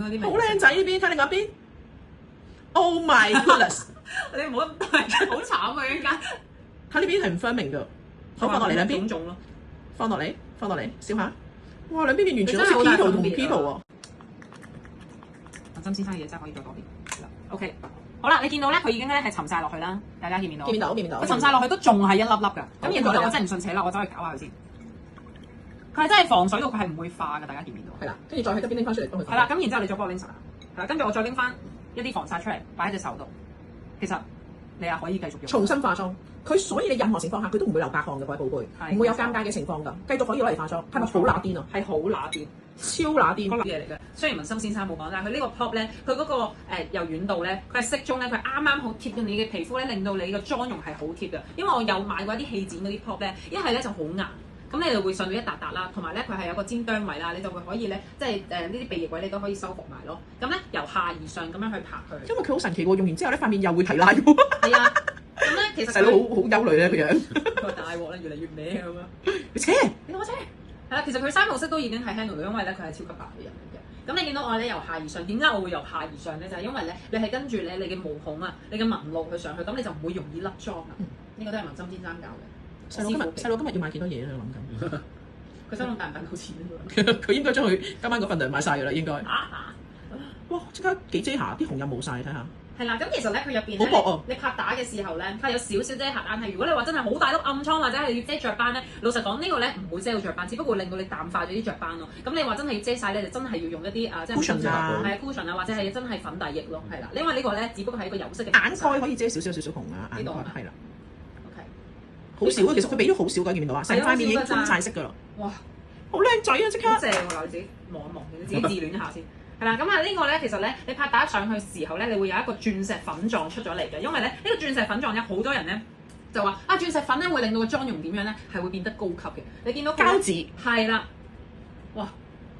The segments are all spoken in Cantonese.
啲好靚仔呢邊，睇另外一邊。Oh my goodness！你唔好咁大，好慘啊！依家睇呢邊係唔 firming 㗎。好，放落嚟兩邊。種咯，放落嚟，笑下。哇，兩邊面完全好似 P 圖同 P 圖喎。曾先生嘅嘢真係可以再多啲。OK， 好啦，你見到咧，佢已經咧係沉晒落去啦。大家見唔見到？見到。佢沉晒落去都仲係一粒粒㗎。咁然後我真係唔信邪啦，我走去搞下佢先。佢係真係防水到，佢係唔會化㗎。大家見唔見到？係啦，跟住再喺側邊拎翻出嚟幫佢。係啦，咁然之後你再幫我拎實啦。係啦，跟住我再拎翻一啲防曬出嚟擺喺隻手度。其實你係可以繼續用。重新化妝，佢所以你任何情況下佢都唔會流白汗嘅，各位寶貝，唔會有尷尬嘅情況㗎，繼續可以攞嚟化妝，係咪好乸癲啊？係好乸癲，超乸癲嘢嚟嘅。雖然文心先生冇講，但係佢呢個 pop 咧，佢嗰個柔軟度咧，佢係適中咧，佢啱啱好貼到你嘅皮膚咧，令到你個妝容係好貼嘅。因為我有買過一啲氣墊嗰啲 pop 咧，一係咧就好硬。咁你就會上到一笪笪啦，同埋咧佢係有個尖端位啦，你就會可以咧，即係呢啲鼻翼位你都可以修復埋咯。咁咧由下而上咁樣去拍佢。因為佢好神奇喎，用完之後咧塊面又會提拉喎。係啊，咁咧其實細佬好憂慮咧個樣。佢話大鑊咧，越嚟越歪咁樣。你扯，你同我扯。係啦，其實佢三號色都已經係 handle 到，因為咧佢係超級白嘅人嚟嘅。咁你見到我咧由下而上，點解我會由下而上咧？就係因為咧你係跟住你嘅毛孔啊，你嘅紋路去上去，咁你就唔會容易甩妝啊。呢個都係文心先生教嘅。細佬今日要買幾多嘢咧？我諗緊。佢想諗賺唔賺到錢佢應該將佢今晚嗰份糧買晒㗎啦，應該。哇！即刻幾遮瑕，啲紅又冇晒，睇下。係啦，咁其實咧佢入邊好薄啊！你拍打嘅時候咧，佢有少少遮瑕，但係如果你話真係好大粒暗瘡或者係要遮雀斑咧，老實講呢個咧唔會遮到雀斑，只不過令到你淡化咗啲雀斑咯。咁你話真係要遮晒咧，就真係要用一啲即係 cushion 啊，係 cushion 啊，或者係真係粉底液咯，係啦。因為呢個咧只不過係一個有色嘅眼蓋可以遮少少紅啊，眼蓋係啦。OK，好少啊，其實佢俾咗好少㗎，見唔見到啊？成塊面已經吞晒色㗎啦。哇！好靚仔啊！即刻正喎，你自己望一望，你自己自戀一下先。係啦，咁呢個咧，其實咧，你拍打上去時候咧，你會有一個鑽石粉狀出咗嚟嘅，因為咧呢個鑽石粉狀咧，好多人咧就話鑽石粉咧會令到個妝容點樣咧，係會變得高級嘅。你見到膠紙係啦，哇，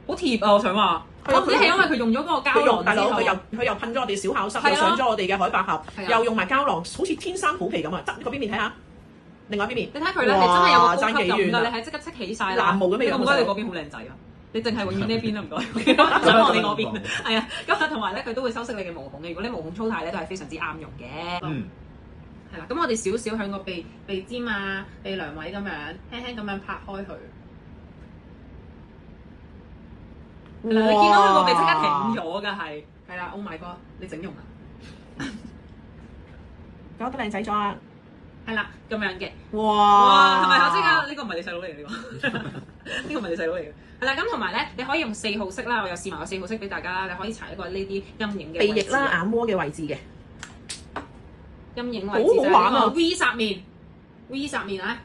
好貼啊！我想話，我唔知係因為佢用咗嗰個膠囊大佬，佢又噴咗我哋小巧濕，又上咗我哋嘅海百合，又用埋膠囊，好似天生好皮咁啊！側嗰邊面睇下，另外一邊面，你睇佢咧，係真係有個高級感㗎，你係即刻戚起晒啦。藍霧咁嘅樣，唔該你嗰邊好靚仔啊！你淨係永遠呢一邊啦，唔該。想望你嗰邊，係啊。咁同埋咧，佢都會修飾你嘅毛孔嘅。如果你毛孔粗大咧，都係非常之啱用嘅。係啦，咁我哋少少向個鼻尖啊、鼻梁位咁樣，輕輕咁樣拍開佢。你見到佢個鼻即刻挺咗㗎，係啦。Oh my god！你整容啊？搞得靚仔咗啊！係啦，咁樣嘅。哇！係咪口色啊？呢個唔係你細佬嚟嘅呢個，呢個唔係你細佬嚟嘅。係啦，咁同埋咧，你可以用4號色啦，我又試埋個4號色俾大家啦。你可以搽一個呢啲陰影嘅鼻翼啦、眼窩嘅位置嘅陰影位置，好好玩啊 ！V 煞面啊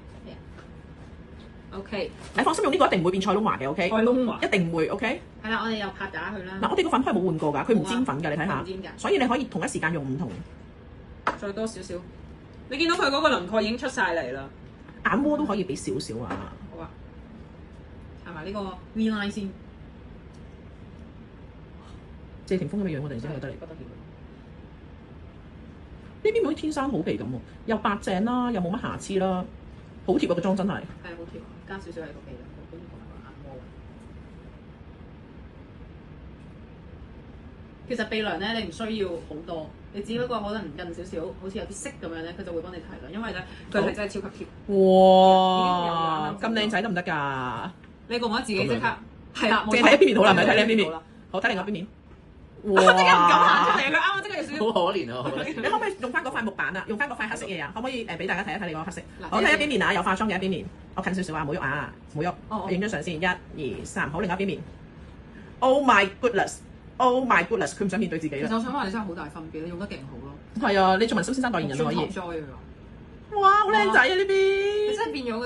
！OK， 你放心用呢個一定唔會變菜窿華嘅 ，OK？ 菜窿華一定唔會 OK？ 係啦，我哋又拍打佢啦。嗱，我哋個粉都係冇換過㗎，佢唔沾粉㗎，你睇下。唔沾㗎。所以你可以同一時間用唔同。再多少少，你見到佢嗰個輪廓已經出晒嚟啦。眼窩都可以俾少少啊。好啊，搽埋呢個 V line 先。謝霆鋒咁嘅樣，我突然之間覺得你。不得了。呢邊好似天生好皮咁喎，又白淨啦，又冇乜瑕疵啦，好貼啊個妝真係。係好貼，加少少喺個鼻梁度，跟住同埋個眼窩。其實鼻梁咧，你唔需要好多，你只不過可能印少少，好似有啲色咁樣咧，佢就會幫你提啦。因為咧，佢係真係超級貼。哇！咁靚仔得唔得㗎？你覺唔覺得自己即刻係啦？淨係睇一邊面好啦，唔係睇另一邊面。好，睇另外一邊面。哇！即刻唔敢行出嚟，佢啱啱即刻有少少。好可憐啊！你可唔可以用翻嗰塊木板啊？用翻嗰塊黑色嘢啊？可唔可以俾大家睇一睇你個黑色？好，睇一邊面啊，有化妝嘅一邊面。我近少少啊，唔好喐啊，唔好喐。我影張相先，1、2、3，好，另一邊面。Oh my goodness！Oh my goodness！ 佢唔想面對自己啦。其實我想話你真係好大分別，你用得勁好咯。係啊，你做文心先生代言人都可以。哇！哇，好靚仔啊呢邊！你真係變咗